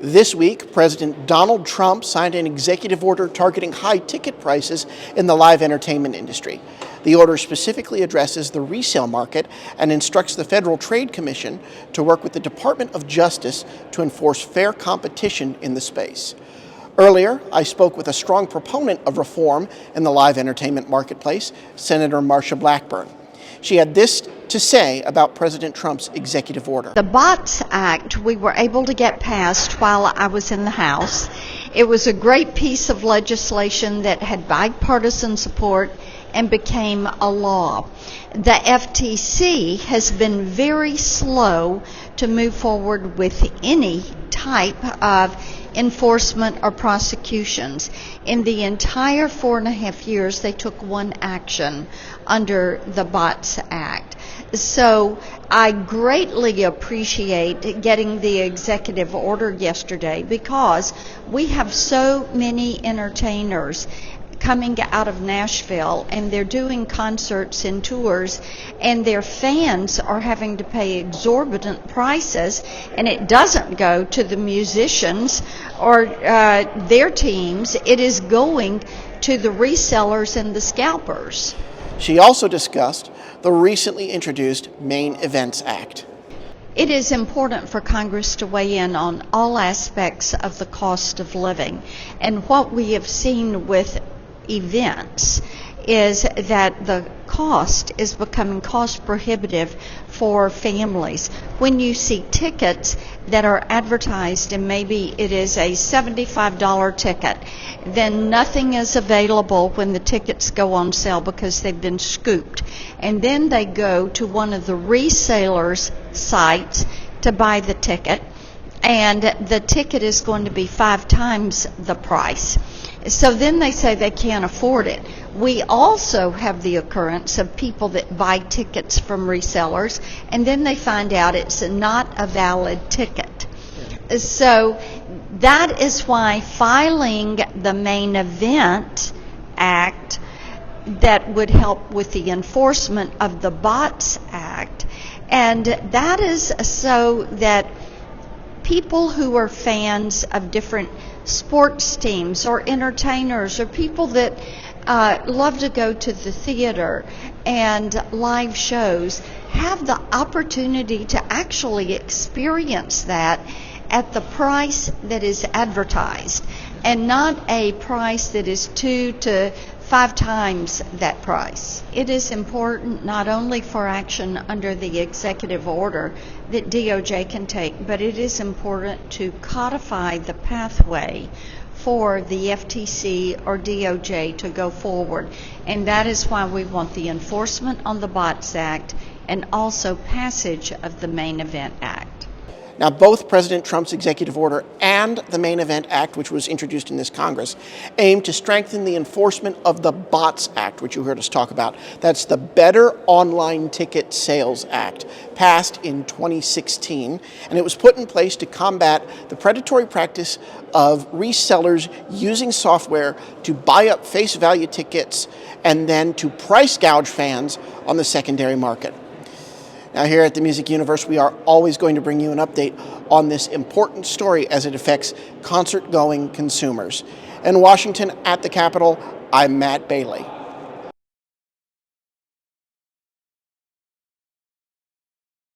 This week, President Donald Trump signed an executive order targeting high ticket prices in the live entertainment industry. The order specifically addresses the resale market and instructs the Federal Trade Commission to work with the Department of Justice to enforce fair competition in the space. Earlier, I spoke with a strong proponent of reform in the live entertainment marketplace, Senator Marsha Blackburn. She had this to say about President Trump's executive order. The BOTS Act we were able to get passed while I was in the House. It was a great piece of legislation that had bipartisan support and became a law. The FTC has been very slow to move forward with any type of enforcement or prosecutions. In the entire 4.5 years, they took one action under the BOTS Act. So I greatly appreciate getting the executive order yesterday because we have so many entertainers coming out of Nashville, and they're doing concerts and tours, and their fans are having to pay exorbitant prices, and it doesn't go to the musicians or their teams. It is going to the resellers and the scalpers. She also discussed the recently introduced Main Events Act. It is important for Congress to weigh in on all aspects of the cost of living. And what we have seen with events is that the cost is becoming cost prohibitive for families. When you see tickets that are advertised and maybe it is a $75 ticket, then nothing is available when the tickets go on sale because they've been scooped. And then they go to one of the resellers' sites to buy the ticket, and the ticket is going to be 5 times the price. So then they say they can't afford it. We also have the occurrence of people that buy tickets from resellers, and then they find out it's not a valid ticket. So that is why filing the Main Event Act that would help with the enforcement of the BOTS Act, and that is so that people who are fans of different sports teams or entertainers or people that love to go to the theater and live shows have the opportunity to actually experience that at the price that is advertised and not a price that is 2 to 5 times that price. It is important not only for action under the executive order that DOJ can take, but it is important to codify the pathway for the FTC or DOJ to go forward. And that is why we want the enforcement on the BOTS Act and also passage of the Main Event Act. Now, both President Trump's executive order and the Main Event Act, which was introduced in this Congress, aim to strengthen the enforcement of the BOTS Act, which you heard us talk about. That's the Better Online Ticket Sales Act, passed in 2016, and it was put in place to combat the predatory practice of resellers using software to buy up face value tickets and then to price gouge fans on the secondary market. Now, here at the Music Universe, we are always going to bring you an update on this important story as it affects concert-going consumers. In Washington, at the Capitol, I'm Matt Bailey.